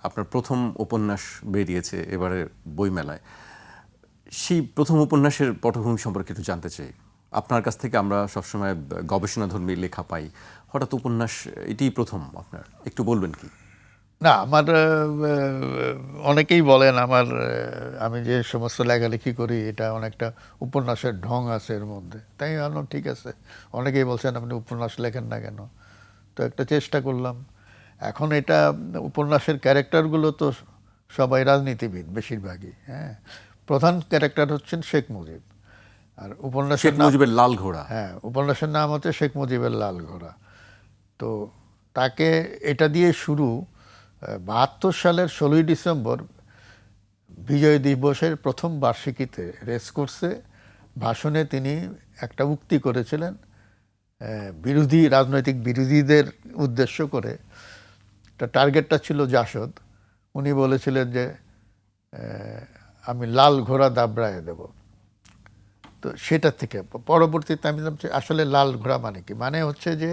আপনার প্রথম উপন্যাস বেরিয়েছে এবারে বইমেলায়। সেই প্রথম উপন্যাসের পটভূমি সম্পর্কে একটু জানতে চাই আপনার কাছ থেকে। আমরা সবসময় গবেষণাধর্মী লেখা পাই, হঠাৎ উপন্যাস এটিই প্রথম আপনার, একটু বলবেন কি? না, আমার অনেকেই বলেন আমার আমি যে সমস্ত লেখালেখি করি এটা অনেকটা উপন্যাসের ঢং আছে এর মধ্যে। তাই ভাবলাম ঠিক আছে, অনেকেই বলছেন আপনি উপন্যাস লেখেন না কেন, তো একটা চেষ্টা করলাম। এখন এটা উপন্যাসের ক্যারেক্টারগুলো তো সবাই রাজনীতিবিদ বেশিরভাগই, হ্যাঁ। প্রধান ক্যারেক্টার হচ্ছেন শেখ মুজিব, আর উপন্যাসের শেখ নাম, মুজিবের লাল ঘোড়া। হ্যাঁ, উপন্যাসের নাম হচ্ছে শেখ মুজিবের লাল ঘোড়া। তো তাকে এটা দিয়ে শুরু। ৭২ সালের ১৬ই ডিসেম্বর বিজয় দিবসের প্রথম বার্ষিকীতে রেসকোর্সে ভাষণে তিনি একটা উক্তি করেছিলেন রাজনৈতিক বিরোধীদের উদ্দেশ্য করে। টার্গেটটা ছিল জাসদ। উনি বলেছিলেন যে আমি লাল ঘোড়া দাবড়ায় দেব। তো সেটা থেকে পরবর্তীতে আমি আসলে লাল ঘোড়া মানে কি, মানে হচ্ছে যে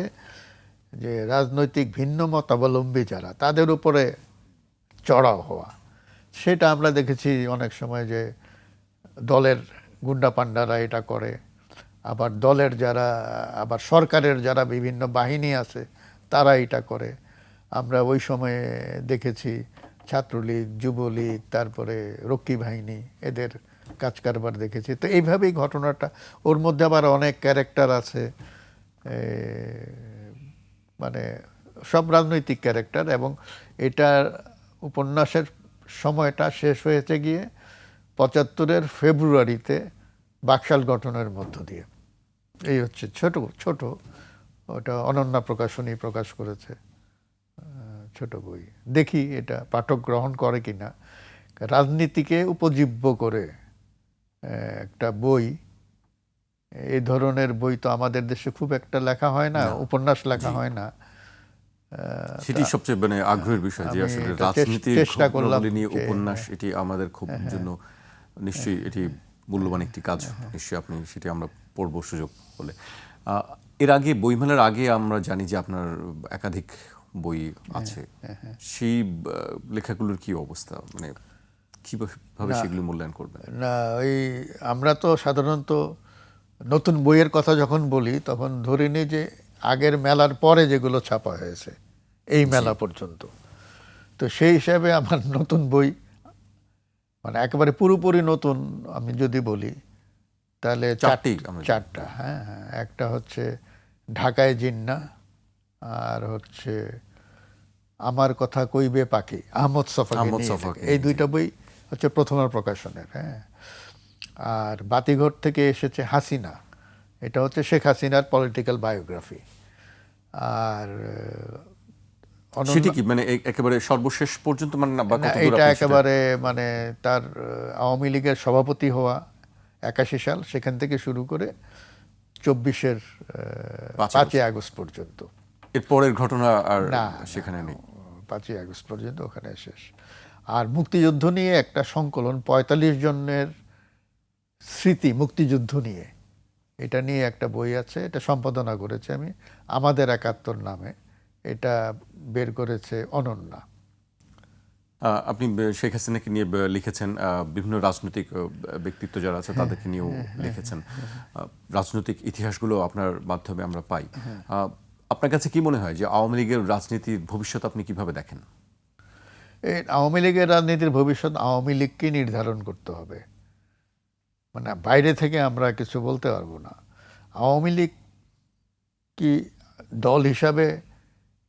যে রাজনৈতিক ভিন্ন মতাবলম্বী যারা, তাদের উপরে চড়াও হওয়া। সেটা আমরা দেখেছি অনেক সময় যে দলের গুন্ডা পান্ডারা এটা করে, আবার দলের যারা, আবার সরকারের যারা বিভিন্ন বাহিনী আছে তারা এটা করে। আমরা ওই সময়ে দেখেছি ছাত্রলীগ, যুবলীগ, তারপরে রক্ষী বাহিনী, এদের কাজ কারবার দেখেছি। তো এইভাবেই ঘটনাটা, ওর মধ্যে আবার অনেক ক্যারেক্টার আছে, মানে সব রাজনৈতিক ক্যারেক্টার। এবং এটার উপন্যাসের সময়টা শেষ হয়েছে গিয়ে ৭৫-এর ফেব্রুয়ারিতে বাকশাল গঠনের মধ্য দিয়ে। এই হচ্ছে ছোট ছোট, ওটা অনন্যা প্রকাশনী প্রকাশ করেছে, ছোট বই। দেখি এটা পাঠক গ্রহণ করে কিনা। রাজনীতিকে উপজীব্য করে একটা বই, এই ধরনের বই তো আমাদের দেশে খুব একটা লেখা হয় না, উপন্যাস লেখা হয় না। সেটি সবচেয়ে মানে আগ্রহের বিষয় যে আসলে রাজনীতির ঘটনাবলী নিয়ে উপন্যাস, এটি আমাদের খুব জন্য নিশ্চয়ই এটি মূল্যবান একটি কাজ। নিশ্চয়ই আপনি সেটি আমরা পড়ব সুযোগ হলে। এর আগে বইমেলার আগে আমরা জানি যে আপনার একাধিক বই আছে, সেই লেখাগুলোর কি অবস্থা, মানে কিভাবে সেগুলো মূল্যায়ন করবেন? না, ওই আমরা তো সাধারণত নতুন বইয়ের কথা যখন বলি তখন ধরে নিই যে আগের মেলার পরে যেগুলো ছাপা হয়েছে এই মেলা পর্যন্ত। তো সেই হিসাবে আমার নতুন বই, মানে একেবারে পুরোপুরি নতুন আমি যদি বলি তাহলে চারটা। হ্যাঁ হ্যাঁ, একটা হচ্ছে ঢাকায় জিন্না, আর হচ্ছে আমার কথা কইবে পাখি, আহমদ ছফাকে নিয়ে। এই দুইটা বই হচ্ছে প্রথমা প্রকাশনের। হ্যাঁ, আর বাতিঘর থেকে এসেছে হাসিনা, এটা হচ্ছে শেখ হাসিনার পলিটিক্যাল বায়োগ্রাফি। আর সেটি কি মানে একেবারে সর্বশেষ পর্যন্ত, মানে এটা একেবারে মানে তার আওয়ামী লীগের সভাপতি হওয়া ৮১ সাল, সেখান থেকে শুরু করে ২৪-এর ৫ই আগস্ট পর্যন্ত। এর পরের ঘটনা আর সেখানে নেই, ৫ই আগস্ট পর্যন্ত ওখানে শেষ। আর মুক্তিযুদ্ধ নিয়ে একটা সংকলন, ৪৫ জনের স্মৃতি মুক্তিযুদ্ধ নিয়ে, এটা নিয়ে একটা বই আছে, এটা সম্পাদনা করেছে আমি, আমাদের ৭১ নামে। এটা বের করেছে অনন্যা। আপনি শেখ হাসিনাকে নিয়ে লিখেছেন, বিভিন্ন রাজনৈতিক ব্যক্তিত্ব যারা আছে তাদেরকে নিয়েও লিখেছেন। রাজনৈতিক ইতিহাসগুলো আপনার মাধ্যমে আমরা পাই। আপনার কাছে কি মনে হয় যে আওয়ামী লীগের রাজনীতির ভবিষ্যৎ আপনি কিভাবে দেখেন? এই আওয়ামী লীগের রাজনীতির ভবিষ্যৎ আওয়ামী লীগকে নির্ধারণ করতে হবে, মানে বাইরে থেকে আমরা কিছু বলতে পারবো না। আওয়ামী লীগ কি দল হিসাবে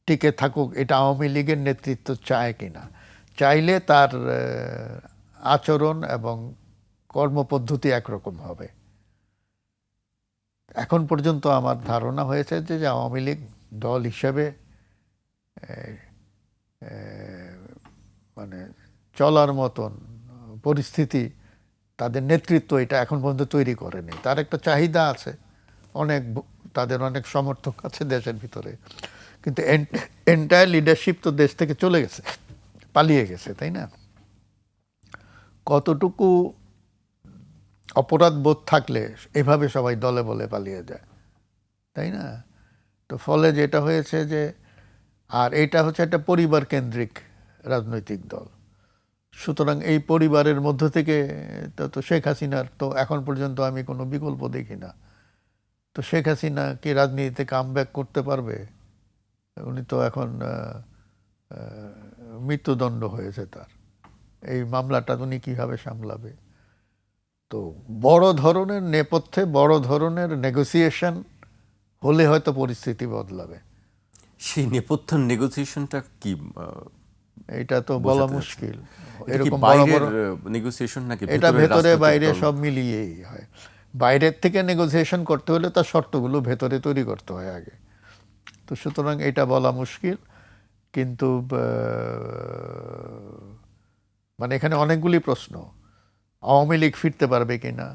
টিকে থাকুক, এটা আওয়ামী লীগের নেতৃত্ব চায় কিনা। চাইলে তার আচরণ এবং কর্মপদ্ধতি একরকম হবে। এখন পর্যন্ত আমার ধারণা হয়েছে যে আওয়ামী লীগ দল হিসাবে মানে চলার মতন পরিস্থিতি, তাদের নেতৃত্ব এটা এখন পর্যন্ত তৈরি করেনি। তার একটা চাহিদা আছে, অনেক তাদের অনেক সমর্থক আছে দেশের ভিতরে, কিন্তু এন্টায়ার লিডারশিপ তো দেশ থেকে চলে গেছে, পালিয়ে গেছে, তাই না? কতটুকু অপরাধ বোধ থাকলে এভাবে সবাই দলে বলে পালিয়ে যায়, তাই না? তো ফলে যেটা হয়েছে যে, আর এটা হচ্ছে একটা পরিবার কেন্দ্রিক রাজনৈতিক দল। সুতরাং এই পরিবারের মধ্য থেকে তো শেখ হাসিনার তো এখন পর্যন্ত আমি কোনো বিকল্প দেখি না। তো শেখ হাসিনা কি রাজনীতিতে কামব্যাক করতে পারবে? উনি তো এখন মৃত্যুদণ্ড হয়েছে তার। এই মামলাটা উনি কিভাবে সামলাবে? তো বড় ধরনের নেপথ্যে বড় ধরনের নেগোসিয়েশন হলে হয়তো পরিস্থিতি বদলাবে। সেই নেপথ্য নেগোসিয়েশনটা কি? এটা তো বলা মুশকিল। এরকম বড় বড় নেগোসিয়েশন নাকি এটা ভেতরে বাইরে সব মিলিয়েই হয়। বাইরের থেকে নেগোসিয়েশন করতে হলে তার শর্তগুলো ভেতরে তৈরি করতে হয় আগে। তো সুতরাং এটা বলা মুশকিল। কিন্তু মানে এখানে অনেকগুলি প্রশ্ন। আওয়ামী লীগ ফিরতে পারবে কিনা,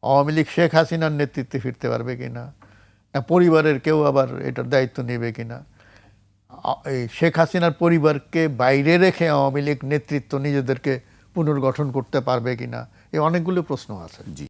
আওয়ামী লীগ শেখ হাসিনার নেতৃত্বে ফিরতে পারবে কিনা, না পরিবারের কেউ আবার এটার দায়িত্ব নেবে কিনা, এই শেখ হাসিনার পরিবারকে বাইরে রেখে আওয়ামী লীগ নেতৃত্ব নিজেদেরকে পুনর্গঠন করতে পারবে কিনা, এই অনেকগুলো প্রশ্ন আছে। জি।